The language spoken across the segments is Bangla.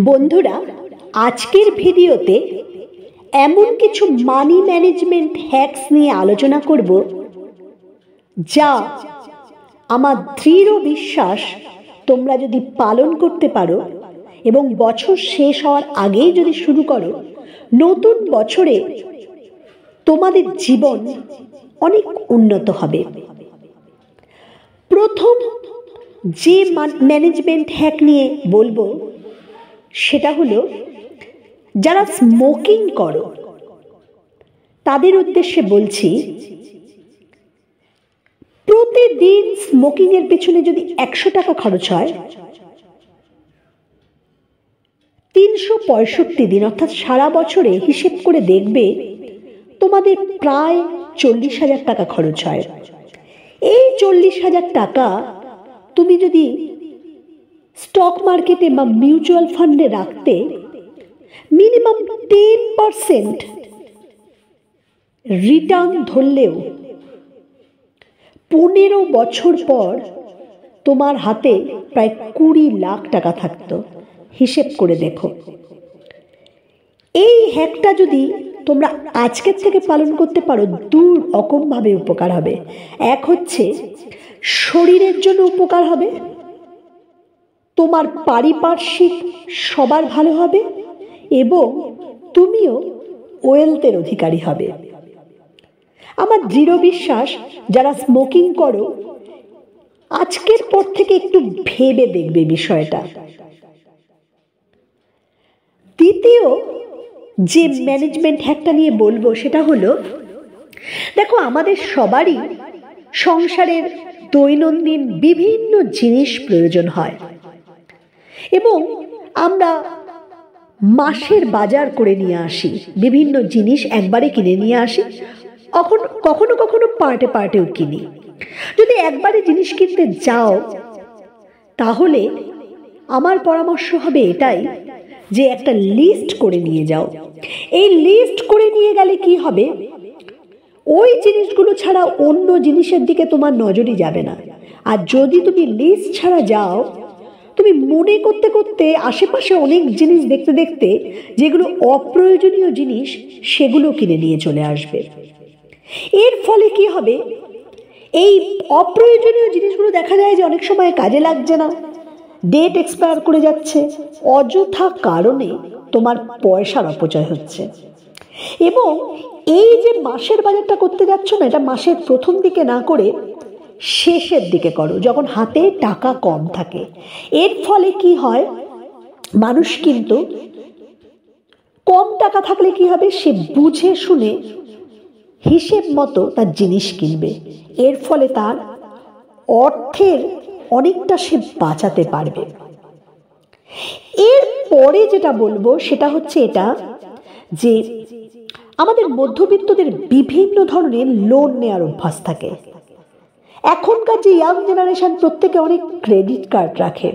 বন্ধুরা, আজকের ভিডিওতে এমন কিছু মানি ম্যানেজমেন্ট হ্যাকস নিয়ে আলোচনা করব যা আমার দৃঢ় বিশ্বাস তোমরা যদি পালন করতে পারো এবং বছর শেষ হওয়ার আগেই যদি শুরু করো, নতুন বছরে তোমাদের জীবন অনেক উন্নত হবে। প্রথম যে ম্যানেজমেন্ট হ্যাক নিয়ে বলবো সেটা হলো, যারা স্মোকিং করো তাদের উদ্দেশ্যে বলছি, প্রতিদিন স্মোকিং এর পেছনে যদি 100 টাকা খরচ হয়, 365 দিন অর্থাৎ সারা বছরে হিসেব করে দেখবে তোমাদের প্রায় 40,000 টাকা খরচ হয়। এই 40,000 টাকা তুমি যদি স্টক মার্কেটে বা মিউচুয়াল ফান্ডে রাখতে, মিনিমাম 10% রিটার্ন ধরলেও 15 বছর পর তোমার হাতে প্রায় 20 লাখ টাকা থাকতো। হিসেব করে দেখো। এই হ্যাকটা যদি তোমরা আজকের থেকে পালন করতে পারো, দুই রকমভাবে উপকার হবে। এক হচ্ছে শরীরের জন্য উপকার হবে, তোমার পারিপার্শ্বিক সবার ভালো হবে এবং তুমিও ওয়েলথের অধিকারী হবে। আমার দৃঢ় বিশ্বাস, যারা স্মোকিং করো আজকের পর থেকে একটু ভেবে দেখবে বিষয়টা। দ্বিতীয় যে ম্যানেজমেন্ট হ্যাকটা নিয়ে বলবো সেটা হলো, দেখো আমাদের সবারই সংসারের দৈনন্দিন বিভিন্ন জিনিস প্রয়োজন হয় এবং আমরা মাসের বাজার করে নিয়ে আসি, বিভিন্ন জিনিস একবারে কিনে নিয়ে আসি, কখনো কখনো পার্টে পার্টেও কিনি। যদি একবারে জিনিস কিনতে যাও তাহলে আমার পরামর্শ হবে এটাই যে একটা লিস্ট করে নিয়ে যাও। এই লিস্ট করে নিয়ে গেলে কি হবে, ওই জিনিসগুলো ছাড়া অন্য জিনিসের দিকে তোমার নজরই যাবে না। আর যদি তুমি লিস্ট ছাড়া যাও, তুমি মনে করতে করতে আশেপাশে অনেক জিনিস দেখতে দেখতে যেগুলো অপ্রয়োজনীয় জিনিস সেগুলো কিনে নিয়ে চলে আসবে। এর ফলে কি হবে, এই অপ্রয়োজনীয় জিনিসগুলো দেখা যায় যে অনেক সময় কাজে লাগছে না, ডেট এক্সপায়ার করে যাচ্ছে, অযথা কারণে তোমার পয়সার অপচয় হচ্ছে। এবং এই যে মাসের বাজারটা করতে যাচ্ছ না, এটা মাসের প্রথম দিকে না করে শেষের দিকে করো, যখন হাতে টাকা কম থাকে। এর ফলে কি হয়, মানুষ কিন্তু কম টাকা থাকলে কি হবে, সে বুঝে শুনে হিসেব মতো তার জিনিস কিনবে। এর ফলে তার অর্থের অনেকটা সে বাঁচাতে পারবে। এর পরে যেটা বলবো সেটা হচ্ছে এটা, যে আমাদের মধ্যবিত্তদের বিভিন্ন ধরনের লোন নেওয়ার অভ্যাস থাকে। এখনকার যে ইয়াং জেনারেশন প্রত্যেকে অনেক ক্রেডিট কার্ড রাখে।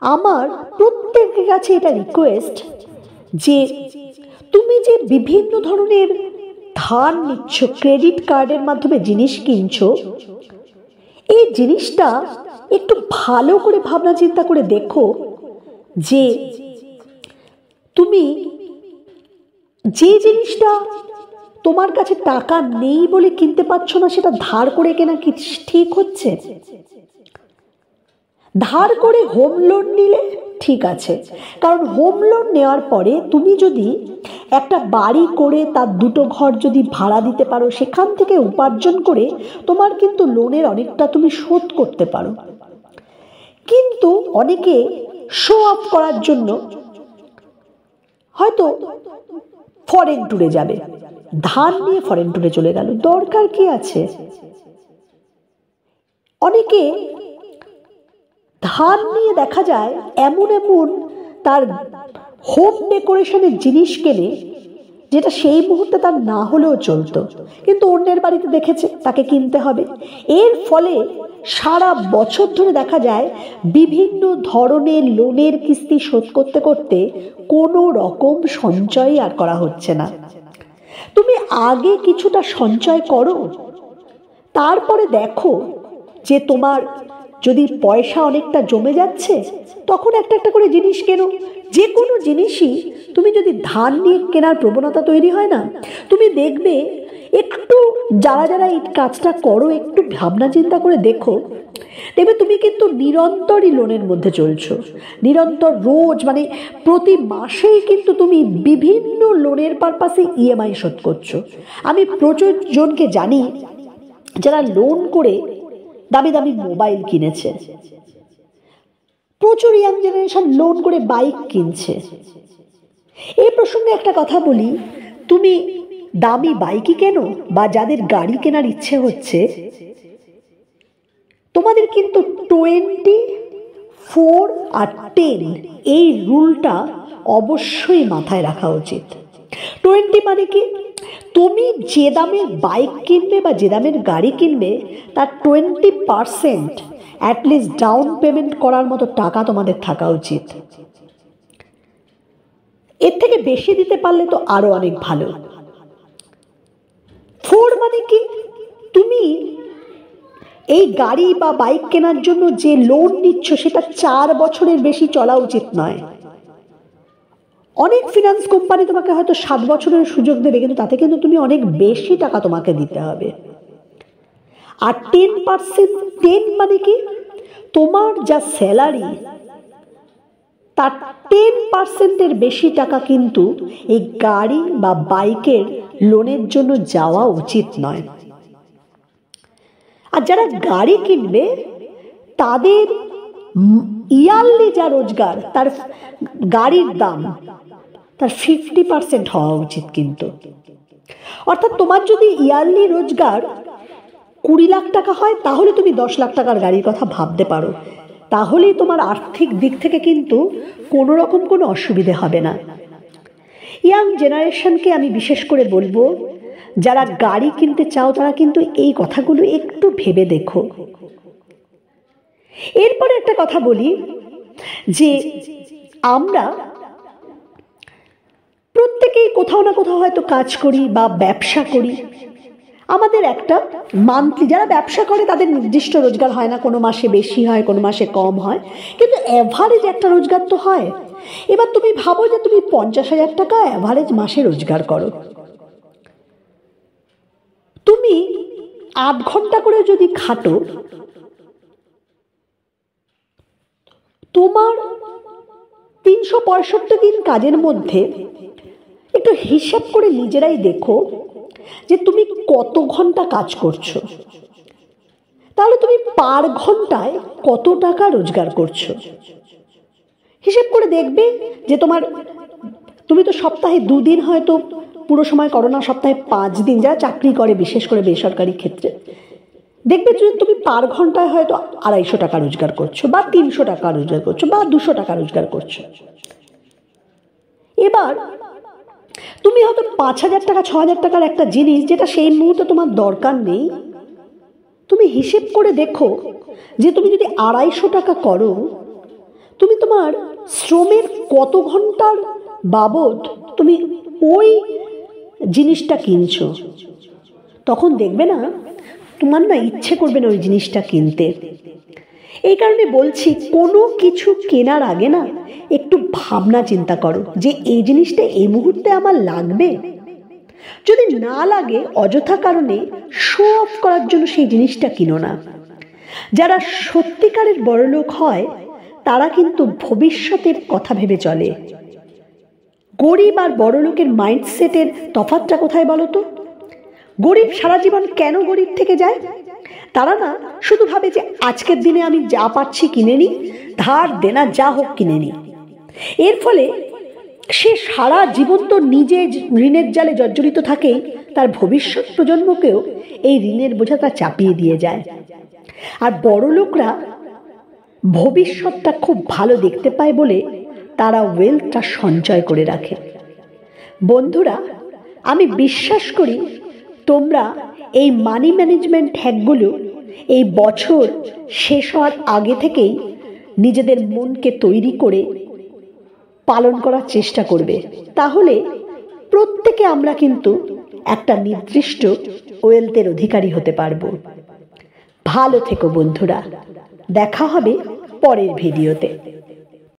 আমার প্রত্যেকের কাছে এটা রিকোয়েস্ট যে তুমি যে বিভিন্ন ধরনের ধার নিচ্ছ, ক্রেডিট কার্ডের মাধ্যমে জিনিস কিনছো, এই জিনিসটা একটু ভালো করে ভাবনা চিন্তা করে দেখো যে তুমি যে জিনিসটা তোমার কাছে টাকা নেই বলে কিনতে পারছো না, সেটা ধার করে কেনা কি ঠিক হচ্ছে? ধার করে হোম লোন নিলে ঠিক আছে, কারণ হোম লোন নেওয়ার পরে তুমি যদি একটা বাড়ি করে তার 2টো ঘর যদি ভাড়া দিতে পারো, সেখান থেকে উপার্জন করে তোমার কিন্তু লোনের অনেকটা তুমি শোধ করতে পারো। কিন্তু অনেকে শো অফ করার জন্য হয়তো ফরেন ট্যুরে যাবে, ধার নিয়ে ফরেন ট্যুরে চলে গেল, দরকার কি আছে? অনেকে ধার নিয়ে দেখা যায় এমন তার হোম ডেকোরেশনের জিনিস কেনে, যেটা সেই মুহূর্তে তার না হলেও চলতো, কিন্তু অন্যের বাড়িতে দেখেছে তাকে কিনতে হবে। এর ফলে সারা বছর ধরে দেখা যায় বিভিন্ন ধরনের লোনের কিস্তি শোধ করতে করতে কোনো রকম সঞ্চয় আর করা হচ্ছে না। তুমি আগে কিছুটা সঞ্চয় করো, তারপরে দেখো যে তোমার যদি পয়সা অনেকটা জমে যাচ্ছে তখন একটা একটা করে জিনিস কেনো। যে কোনো জিনিসই তুমি যদি ধার নিয়ে কেনার প্রবণতা তৈরি হয় না, তুমি দেখবে একটু যারা যারা এই কাজটা করো একটু ভাবনা চিন্তা করে দেখো, দেখবে তুমি কিন্তু নিরন্তরই লোনের মধ্যে চলছো, নিরন্তর রোজ মানে প্রতি মাসেই কিন্তু তুমি বিভিন্ন লোনের পারপাসে ইএমআই শোধ করছো। আমি প্রচুর জনকে জানি যারা লোন করে দামি দামি মোবাইল কিনেছে, প্রচুর ইয়াং জেনারেশন লোন করে বাইক কিনছে। এই প্রসঙ্গে একটা কথা বলি, তুমি দামি বাইকই কেনো বা যাদের গাড়ি কেনার ইচ্ছে হচ্ছে, তোমাদের কিন্তু 20, 4 আর 10 এই রুলটা অবশ্যই মাথায় রাখা উচিত। 20 মানে কি, তুমি যে দামের বাইক কিনবে বা যে দামের গাড়ি কিনবে তার 20% অ্যাটলিস্ট ডাউন পেমেন্ট করার মতো টাকা তোমাদের থাকা উচিত। এর থেকে বেশি দিতে পারলে তো আরো অনেক ভালো। 4 মানে কি, তুমি এই গাড়ি বা বাইক কেনার জন্য যে লোন নিচ্ছ সেটা 4 বছরের বেশি চলা উচিত নয়। অনেক ফিনান্স কোম্পানি তোমাকে হয়তো 7 বছরের সুযোগ দেবে, কিন্তু তাতে কিন্তু তুমি অনেক বেশি টাকা তোমাকে দিতে হবে। আর 10% মানে কি, তোমার যা স্যালারি তার 10%-এর বেশি টাকা কিন্তু এই গাড়ি বা বাইকের লোনের জন্য যাওয়া উচিত নয়। আর যারা গাড়ি কিনবে তাদের ইয়ারলি যা রোজগার তার গাড়ির দাম তার 50% হওয়া উচিত কিন্তু। অর্থাৎ তোমার যদি ইয়ারলি রোজগার 20 লাখ টাকা হয় তাহলে তুমি 10 লাখ টাকার গাড়ির কথা ভাবতে পারো, তাহলেই তোমার আর্থিক দিক থেকে কিন্তু কোনো রকম কোনো অসুবিধে হবে না। ইয়াং জেনারেশনকে আমি বিশেষ করে বলবো, যারা গাড়ি কিনতে চাও তারা কিন্তু এই কথাগুলো একটু ভেবে দেখো। এরপরে একটা কথা বলি যে আমরা প্রত্যেকেই কোথাও না কোথাও হয়তো কাজ করি বা ব্যবসা করি, আমাদের একটা মান্থলি, যারা ব্যবসা করে তাদের নির্দিষ্ট রোজগার হয় না, কোনো মাসে বেশি হয় কোনো মাসে কম হয়, কিন্তু অ্যাভারেজ একটা রোজগার তো হয়। এবার তুমি ভাবো যে তুমি 50,000 টাকা অ্যাভারেজ মাসে রোজগার করো, তুমি 8 ঘন্টা করে যদি খাটো, তোমার 365 দিন কাজের মধ্যে একটু হিসাব করে নিজেরাই দেখো যে তুমি কত ঘন্টা কাজ করছো, তাহলে তুমি পার ঘন্টায় কত টাকা রোজগার করছো। হিসেব করে দেখবে যে তুমি তো সপ্তাহে 2 দিন হয়তো পুরো সময় করো না, সপ্তাহে 5 দিন, যারা চাকরি করে বিশেষ করে বেসরকারি ক্ষেত্রে, দেখবে যে তুমি পার ঘন্টায় হয়তো 250 টাকা রোজগার করছো বা 300 টাকা রোজগার করছো বা 200 টাকা রোজগার করছো। এবার তুমি হয়তো 5,000 টাকা 6,000 টাকার একটা জিনিস যেটা সেই মুহূর্তে তোমার দরকার নেই, তুমি হিসেব করে দেখো যে তুমি যদি 250 টাকা করো, তুমি তোমার শ্রমের কত ঘন্টার বাবদ তুমি ওই জিনিসটা কিনছো। তখন দেখবে না তোমার না ইচ্ছে করবে না ওই জিনিসটা কিনতে। এই কারণে বলছি, কোনো কিছু কেনার আগে না একটু ভাবনা চিন্তা করো যে এই জিনিসটা এই মুহূর্তে আমার লাগবে। যদি না লাগে অযথা কারণে শো অফ করার জন্য সেই জিনিসটা কিনো না। যারা সত্যিকারের বড়লোক হয় তারা কিন্তু ভবিষ্যতের কথা ভেবে চলে। গরিব আর বড়লোকের মাইন্ডসেটের তফাৎটা কোথায় বলো তো? গরিব সারা জীবন কেন গরিব থেকে যায়? তারা না শুধু ভাবে যে আজকের দিনে আমি যা পাচ্ছি কিনে নিই, ধার দেনা যা হোক কিনে নিই। এর ফলে সে সারা জীবন তো নিজে ঋণের জালে জর্জরিত থাকেই, তার ভবিষ্যৎ প্রজন্মকেও এই ঋণের বোঝাটা চাপিয়ে দিয়ে যায়। আর বড় লোকরা ভবিষ্যৎটা খুব ভালো দেখতে পায় বলে তারা ওয়েলথটা সঞ্চয় করে রাখে। বন্ধুরা, আমি বিশ্বাস করি তোমরা এই মানি ম্যানেজমেন্ট হ্যাকগুলো এই বছর শেষ হওয়ার আগে থেকেই নিজেদের মনকে তৈরি করে পালন করার চেষ্টা করবে। তাহলে প্রত্যেকে আমরা কিন্তু একটা নির্দিষ্ট ওয়েলথের অধিকারী হতে পারবো। ভালো থেকো বন্ধুরা। দেখা হবে পরের ভিডিওতে।